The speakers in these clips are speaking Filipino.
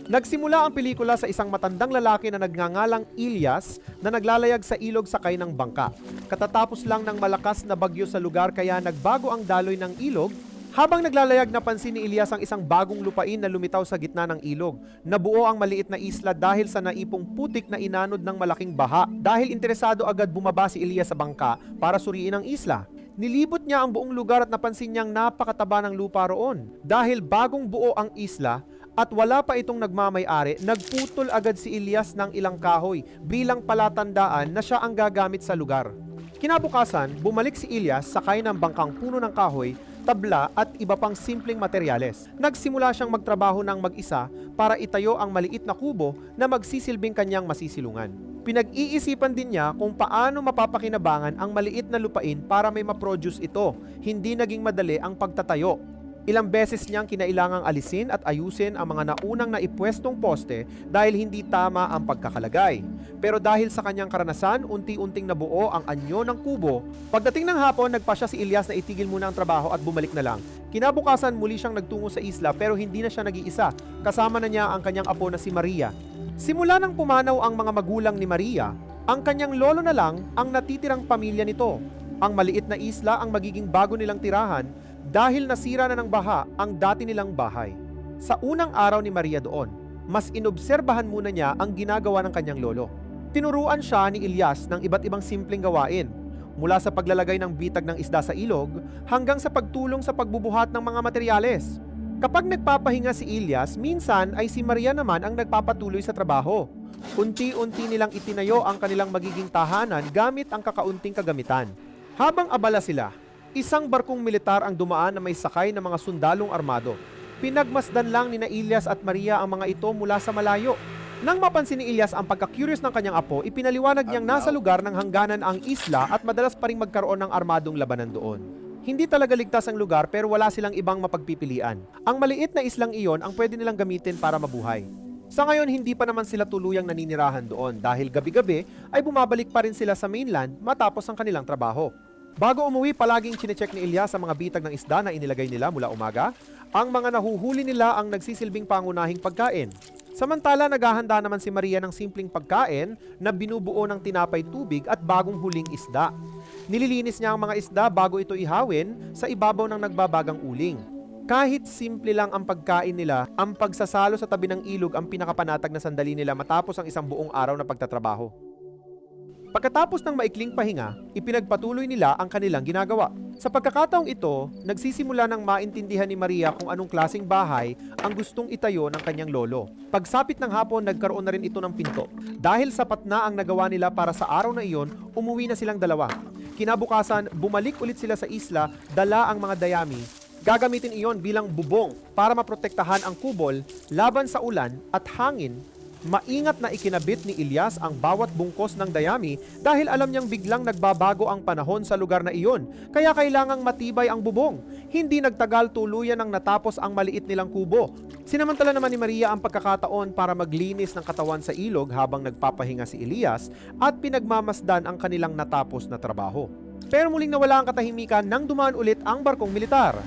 Nagsimula ang pelikula sa isang matandang lalaki na nagngangalang Ilyas na naglalayag sa ilog sakay ng bangka. Katatapos lang ng malakas na bagyo sa lugar kaya nagbago ang daloy ng ilog. Habang naglalayag napansin ni Ilyas ang isang bagong lupain na lumitaw sa gitna ng ilog. Nabuo ang maliit na isla dahil sa naipong putik na inanod ng malaking baha. Dahil interesado agad bumaba si Ilyas sa bangka para suriin ang isla. Nilibot niya ang buong lugar at napansin niyang napakataba ng lupa roon. Dahil bagong buo ang isla, at wala pa itong nagmamay-ari, nagputol agad si Ilyas ng ilang kahoy bilang palatandaan na siya ang gagamit sa lugar. Kinabukasan, bumalik si Ilyas sakay ng bangkang puno ng kahoy, tabla at iba pang simpleng materyales. Nagsimula siyang magtrabaho ng mag-isa para itayo ang maliit na kubo na magsisilbing kanyang masisilungan. Pinag-iisipan din niya kung paano mapapakinabangan ang maliit na lupain para may ma-produce ito. Hindi naging madali ang pagtatayo. Ilang beses niyang kinailangang alisin at ayusin ang mga naunang naipwestong poste dahil hindi tama ang pagkakalagay. Pero dahil sa kanyang karanasan, unti-unting nabuo ang anyo ng kubo. Pagdating ng hapon, nagpasya si Ilyas na itigil muna ang trabaho at bumalik na lang. Kinabukasan, muli siyang nagtungo sa isla pero hindi na siya nag-iisa. Kasama na niya ang kanyang apo na si Maria. Simula nang pumanaw ang mga magulang ni Maria, ang kanyang lolo na lang ang natitirang pamilya nito. Ang maliit na isla ang magiging bago nilang tirahan dahil nasira na ng baha ang dati nilang bahay. Sa unang araw ni Maria doon, mas inobserbahan muna niya ang ginagawa ng kanyang lolo. Tinuruan siya ni Ilyas ng iba't ibang simpleng gawain, mula sa paglalagay ng bitag ng isda sa ilog hanggang sa pagtulong sa pagbubuhat ng mga materyales. Kapag nagpapahinga si Ilyas, minsan ay si Maria naman ang nagpapatuloy sa trabaho. Unti-unti nilang itinayo ang kanilang magiging tahanan gamit ang kakaunting kagamitan. Habang abala sila, isang barkong militar ang dumaan na may sakay ng mga sundalong armado. Pinagmasdan lang ni Ilyas at Maria ang mga ito mula sa malayo. Nang mapansin ni Ilyas ang pagka-curious ng kanyang apo, ipinaliwanag niyang nasa lugar ng hangganan ang isla at madalas pa ring magkaroon ng armadong labanan doon. Hindi talaga ligtas ang lugar pero wala silang ibang mapagpipilian. Ang maliit na islang iyon ang pwede nilang gamitin para mabuhay. Sa ngayon, hindi pa naman sila tuluyang naninirahan doon dahil gabi-gabi ay bumabalik pa rin sila sa mainland matapos ang kanilang trabaho. Bago umuwi, palaging chinecheck ni Ilyas ang mga bitag ng isda na inilagay nila mula umaga. Ang mga nahuhuli nila ang nagsisilbing pangunahing pagkain. Samantala, naghahanda naman si Maria ng simpleng pagkain na binubuo ng tinapay, tubig at bagong huling isda. Nililinis niya ang mga isda bago ito ihawin sa ibabaw ng nagbabagang uling. Kahit simple lang ang pagkain nila, ang pagsasalo sa tabi ng ilog ang pinakapanatag na sandali nila matapos ang isang buong araw na pagtatrabaho. Pagkatapos ng maikling pahinga, ipinagpatuloy nila ang kanilang ginagawa. Sa pagkakataong ito, nagsisimula ng maintindihan ni Maria kung anong klaseng bahay ang gustong itayo ng kanyang lolo. Pagsapit ng hapon, nagkaroon na rin ito ng pinto. Dahil sapat na ang nagawa nila para sa araw na iyon, umuwi na silang dalawa. Kinabukasan, bumalik ulit sila sa isla, dala ang mga dayami. Gagamitin iyon bilang bubong para maprotektahan ang kubol laban sa ulan at hangin. Maingat na ikinabit ni Ilyas ang bawat bungkos ng dayami dahil alam niyang biglang nagbabago ang panahon sa lugar na iyon, kaya kailangang matibay ang bubong. Hindi nagtagal, tuluyan ang natapos ang maliit nilang kubo. Sinamantala naman ni Maria ang pagkakataon para maglinis ng katawan sa ilog habang nagpapahinga si Ilyas at pinagmamasdan ang kanilang natapos na trabaho. Pero muling nawala ang katahimikan nang dumaan ulit ang barkong militar.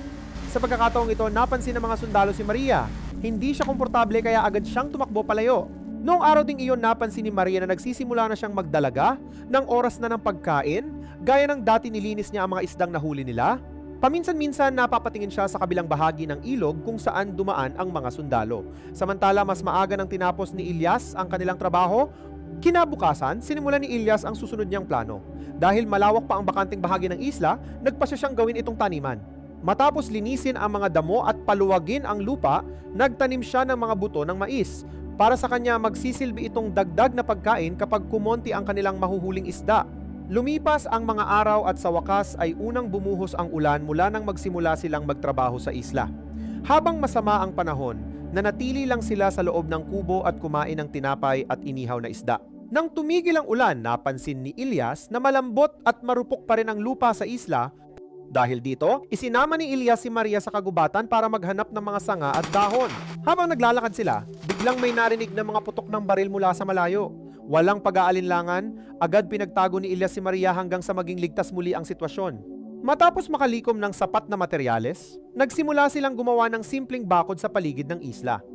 Sa pagkakataong ito, napansin ng mga sundalo si Maria. Hindi siya komportable kaya agad siyang tumakbo palayo. Noong araw ding iyon, napansin ni Maria na nagsisimula na siyang magdalaga ng oras na ng pagkain, gaya ng dati nilinis niya ang mga isdang nahuli nila. Paminsan-minsan napapatingin siya sa kabilang bahagi ng ilog kung saan dumaan ang mga sundalo. Samantala, mas maaga nang tinapos ni Ilyas ang kanilang trabaho. Kinabukasan, sinimulan ni Ilyas ang susunod niyang plano. Dahil malawak pa ang bakanting bahagi ng isla, nagpasya siyang gawin itong taniman. Matapos linisin ang mga damo at paluwagin ang lupa, nagtanim siya ng mga buto ng mais. Para sa kanya, magsisilbi itong dagdag na pagkain kapag kumonti ang kanilang mahuhuling isda. Lumipas ang mga araw at sa wakas ay unang bumuhos ang ulan mula nang magsimula silang magtrabaho sa isla. Habang masama ang panahon, nanatili lang sila sa loob ng kubo at kumain ng tinapay at inihaw na isda. Nang tumigil ang ulan, napansin ni Ilyas na malambot at marupok pa rin ang lupa sa isla. Dahil dito, isinama ni Ilyas si Maria sa kagubatan para maghanap ng mga sanga at dahon. Habang naglalakad sila, biglang may narinig na mga putok ng baril mula sa malayo. Walang pag-aalinlangan, agad pinagtago ni Ilyas si Maria hanggang sa maging ligtas muli ang sitwasyon. Matapos makalikom ng sapat na materyales, nagsimula silang gumawa ng simpleng bakod sa paligid ng isla.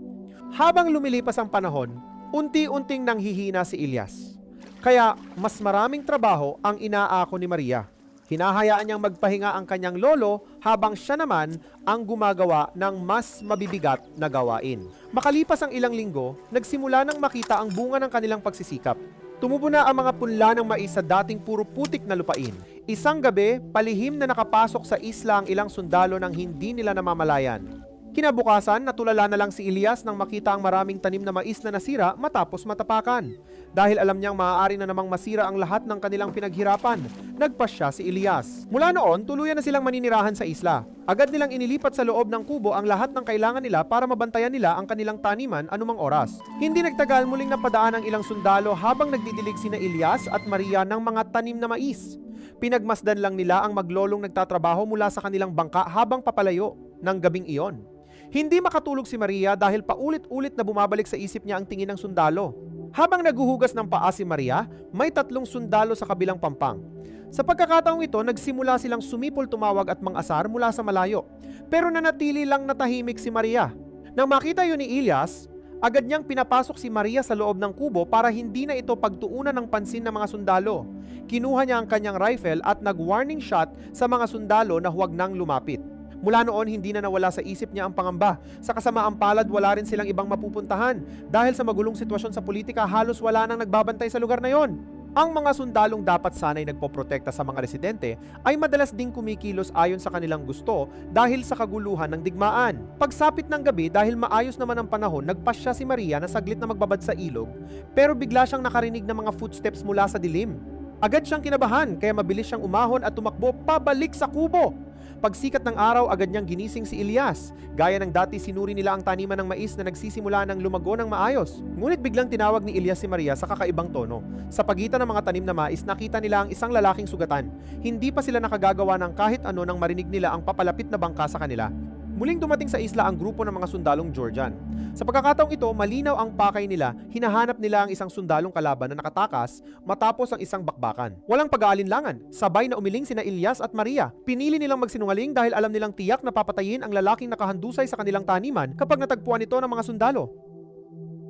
Habang lumilipas ang panahon, unti-unting nanghihina si Elias. Kaya mas maraming trabaho ang inaako ni Maria. Hinahayaan niyang magpahinga ang kanyang lolo habang siya naman ang gumagawa ng mas mabibigat na gawain. Makalipas ang ilang linggo, nagsimula nang makita ang bunga ng kanilang pagsisikap. Tumubo na ang mga punla ng mais sa dating puro putik na lupain. Isang gabi, palihim na nakapasok sa isla ang ilang sundalo nang hindi nila namamalayan. Kinabukasan, natulala na lang si Elias nang makita ang maraming tanim na mais na nasira matapos matapakan. Dahil alam niyang maaari na namang masira ang lahat ng kanilang pinaghirapan, nagpasya si Elias. Mula noon, tuluyan na silang maninirahan sa isla. Agad nilang inilipat sa loob ng kubo ang lahat ng kailangan nila para mabantayan nila ang kanilang taniman anumang oras. Hindi nagtagal, muling napadaan ang ilang sundalo habang nagdidilig sina Elias at Maria ng mga tanim na mais. Pinagmasdan lang nila ang maglolong nagtatrabaho mula sa kanilang bangka habang papalayo ng gabing iyon. Hindi makatulog si Maria dahil paulit-ulit na bumabalik sa isip niya ang tingin ng sundalo. Habang naguhugas ng paa si Maria, may 3 sundalo sa kabilang pampang. Sa pagkakataong ito, nagsimula silang sumipol, tumawag at mang-asar mula sa malayo. Pero nanatili lang natahimik si Maria. Nang makita yun ni Elias, agad niyang pinapasok si Maria sa loob ng kubo para hindi na ito pagtuunan ng pansin ng mga sundalo. Kinuha niya ang kanyang rifle at nag-warning shot sa mga sundalo na huwag nang lumapit. Mula noon, hindi na nawala sa isip niya ang pangamba. Sa kasamaang palad, wala rin silang ibang mapupuntahan. Dahil sa magulong sitwasyon sa politika, halos wala nang nagbabantay sa lugar na yon. Ang mga sundalong dapat sana'y nagpoprotekta sa mga residente ay madalas ding kumikilos ayon sa kanilang gusto dahil sa kaguluhan ng digmaan. Pagsapit ng gabi, dahil maayos naman ang panahon, nagpasya si Maria na saglit na magbabad sa ilog, pero bigla siyang nakarinig ng mga footsteps mula sa dilim. Agad siyang kinabahan, kaya mabilis siyang umahon at tumakbo pabalik sa kubo. Pagsikat ng araw, agad niyang ginising si Elias. Gaya ng dati, sinuri nila ang taniman ng mais na nagsisimula ng lumago ng maayos. Ngunit biglang tinawag ni Elias si Maria sa kakaibang tono. Sa pagitan ng mga tanim na mais, nakita nila ang isang lalaking sugatan. Hindi pa sila nakagagawa ng kahit ano nang marinig nila ang papalapit na bangka sa kanila. Muling dumating sa isla ang grupo ng mga sundalong Georgian. Sa pagkakataong ito, malinaw ang pakay nila, hinahanap nila ang isang sundalong kalaban na nakatakas matapos ang isang bakbakan. Walang pag-aalinlangan, sabay na umiling sina Elias at Maria. Pinili nilang magsinungaling dahil alam nilang tiyak na papatayin ang lalaking nakahandusay sa kanilang taniman kapag natagpuan ito ng mga sundalo.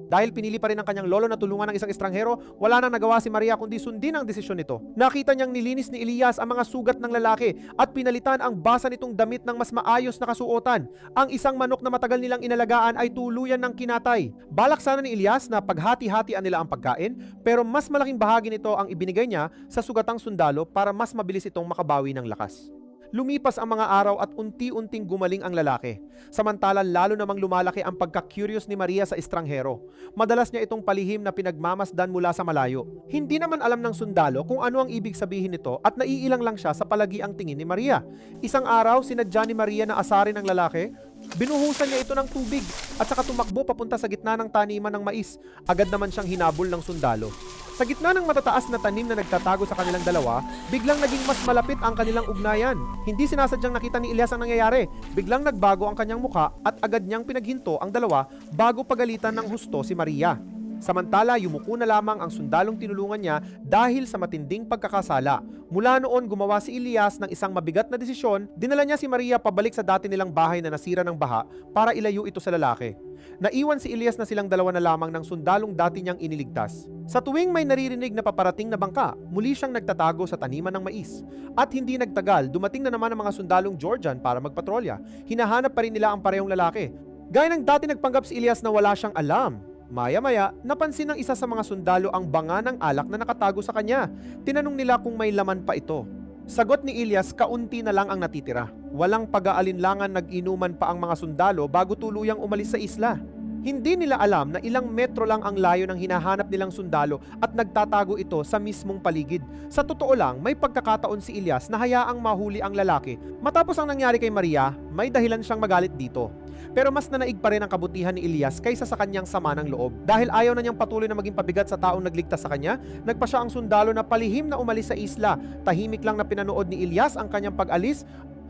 Dahil pinili pa rin ng kanyang lolo na tulungan ng isang estranghero, wala nang nagawa si Maria kundi sundin ang desisyon nito. Nakita niyang nilinis ni Elias ang mga sugat ng lalaki at pinalitan ang basa nitong damit ng mas maayos na kasuotan. Ang isang manok na matagal nilang inalagaan ay tuluyan ng kinatay. Balak sana ni Elias na paghati-hatian nila ang pagkain, pero mas malaking bahagi nito ang ibinigay niya sa sugatang sundalo para mas mabilis itong makabawi ng lakas. Lumipas ang mga araw at unti-unting gumaling ang lalaki. Samantala, lalo namang lumalaki ang pagka-curious ni Maria sa estranghero. Madalas niya itong palihim na pinagmamasdan mula sa malayo. Hindi naman alam ng sundalo kung ano ang ibig sabihin nito at naiilang lang siya sa palagiang tingin ni Maria. Isang araw, sinadya ni Maria na asarin ng lalaki. Binuhusan niya ito ng tubig at saka tumakbo papunta sa gitna ng taniman ng mais. Agad naman siyang hinabol ng sundalo. Sa gitna ng matataas na tanim na nagtatago sa kanilang dalawa, biglang naging mas malapit ang kanilang ugnayan. Hindi sinasadyang nakita ni Elias ang nangyayari. Biglang nagbago ang kanyang muka at agad niyang pinaghinto ang dalawa bago pagalitan ng husto si Maria. Samantala, yumuko na lamang ang sundalong tinulungan niya dahil sa matinding pagkakasala. Mula noon, gumawa si Elias ng isang mabigat na desisyon. Dinala niya si Maria pabalik sa dati nilang bahay na nasira ng baha para ilayo ito sa lalaki. Naiwan si Elias na silang dalawa na lamang ng sundalong dati niyang iniligtas. Sa tuwing may naririnig na paparating na bangka, muli siyang nagtatago sa taniman ng mais. At hindi nagtagal, dumating na naman ang mga sundalong Georgian para magpatrolya. Hinahanap pa rin nila ang parehong lalaki. Gaya ng dati nagpanggap si Elias na wala siyang alam. Maya-maya, napansin ng isa sa mga sundalo ang banga ng alak na nakatago sa kanya. Tinanong nila kung may laman pa ito. Sagot ni Elias, kaunti na lang ang natitira. Walang pag-aalinlangan, nag-inuman pa ang mga sundalo bago tuluyang umalis sa isla. Hindi nila alam na ilang metro lang ang layo ng hinahanap nilang sundalo at nagtatago ito sa mismong paligid. Sa totoo lang, may pagkakataon si Elias na hayaang mahuli ang lalaki. Matapos ang nangyari kay Maria, may dahilan siyang magalit dito. Pero mas nanaig pa rin ang kabutihan ni Elias kaysa sa kanyang sama ng loob. Dahil ayaw na niyang patuloy na maging pabigat sa taong nagligtas sa kanya, nagpa siya ang sundalo na palihim na umalis sa isla. Tahimik lang na pinanood ni Elias ang kanyang pag-alis.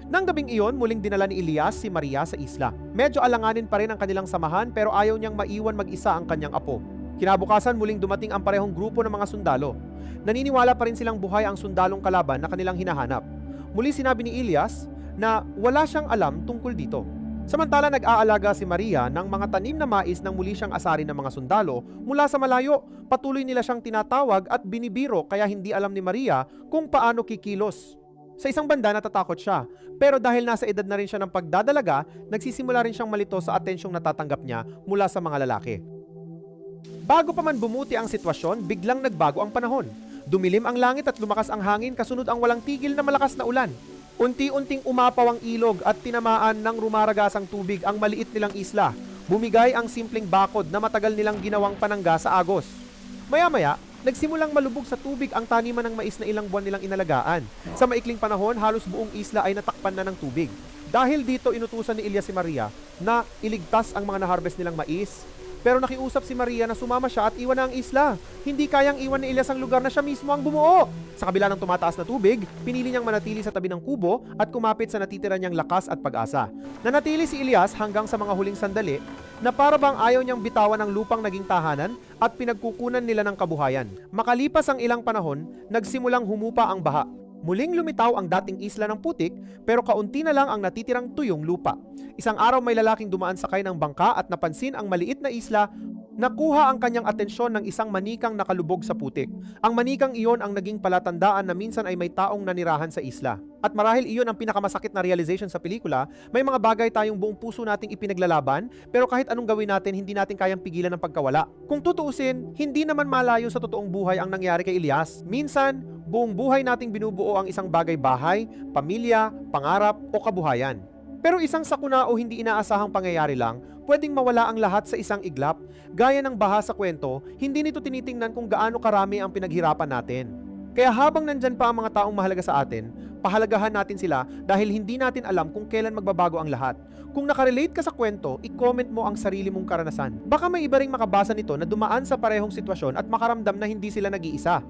Nang gabing iyon, muling dinala ni Elias si Maria sa isla. Medyo alanganin pa rin ang kanilang samahan pero ayaw niyang maiwan mag-isa ang kanyang apo. Kinabukasan, muling dumating ang parehong grupo ng mga sundalo. Naniniwala pa rin silang buhay ang sundalong kalaban na kanilang hinahanap. Muli sinabi ni Elias na wala siyang alam tungkol dito. Samantala nag-aalaga si Maria ng mga tanim na mais nang muli siyang asarin ng mga sundalo mula sa malayo. Patuloy nila siyang tinatawag at binibiro kaya hindi alam ni Maria kung paano kikilos. Sa isang banda natatakot siya, pero dahil nasa edad na rin siya ng pagdadalaga, nagsisimula rin siyang malito sa atensyong natatanggap niya mula sa mga lalaki. Bago pa man bumuti ang sitwasyon, biglang nagbago ang panahon. Dumilim ang langit at lumakas ang hangin kasunod ang walang tigil na malakas na ulan. Unti-unting umapaw ang ilog at tinamaan ng rumaragasang tubig ang maliit nilang isla. Bumigay ang simpleng bakod na matagal nilang ginawang panangga sa agos. Maya-maya, nagsimulang malubog sa tubig ang taniman ng mais na ilang buwan nilang inalagaan. Sa maikling panahon, halos buong isla ay natakpan na ng tubig. Dahil dito inutusan ni Elias si Maria na iligtas ang mga na-harvest nilang mais. Pero nakiusap si Maria na sumama siya at iwan na ang isla. Hindi kayang iwan ni Elias ang lugar na siya mismo ang bumuo. Sa kabila ng tumataas na tubig, pinili niyang manatili sa tabi ng kubo at kumapit sa natitira niyang lakas at pag-asa. Nanatili si Elias hanggang sa mga huling sandali na para bang ayaw niyang bitawan ang lupang naging tahanan at pinagkukunan nila ng kabuhayan. Makalipas ang ilang panahon, nagsimulang humupa ang baha. Muling lumitaw ang dating isla ng putik pero kaunti na lang ang natitirang tuyong lupa. Isang araw may lalaking dumaan sakay ng bangka at napansin ang maliit na isla. Nakuha ang kanyang atensyon ng isang manikang nakalubog sa putik. Ang manikang iyon ang naging palatandaan na minsan ay may taong nanirahan sa isla. At marahil iyon ang pinakamasakit na realization sa pelikula, may mga bagay tayong buong puso nating ipinaglalaban, pero kahit anong gawin natin, hindi natin kayang pigilan ng pagkawala. Kung tutuusin, hindi naman malayo sa totoong buhay ang nangyari kay Elias. Minsan, buong buhay nating binubuo ang isang bagay-bahay, pamilya, pangarap o kabuhayan. Pero isang sakuna o hindi inaasahang pangyayari lang, pwedeng mawala ang lahat sa isang iglap. Gaya ng baha sa kwento, hindi nito tinitingnan kung gaano karami ang pinaghirapan natin. Kaya habang nandyan pa ang mga taong mahalaga sa atin, pahalagahan natin sila dahil hindi natin alam kung kailan magbabago ang lahat. Kung nakarelate ka sa kwento, i-comment mo ang sarili mong karanasan. Baka may iba ring makabasa nito na dumaan sa parehong sitwasyon at makaramdam na hindi sila nag-iisa.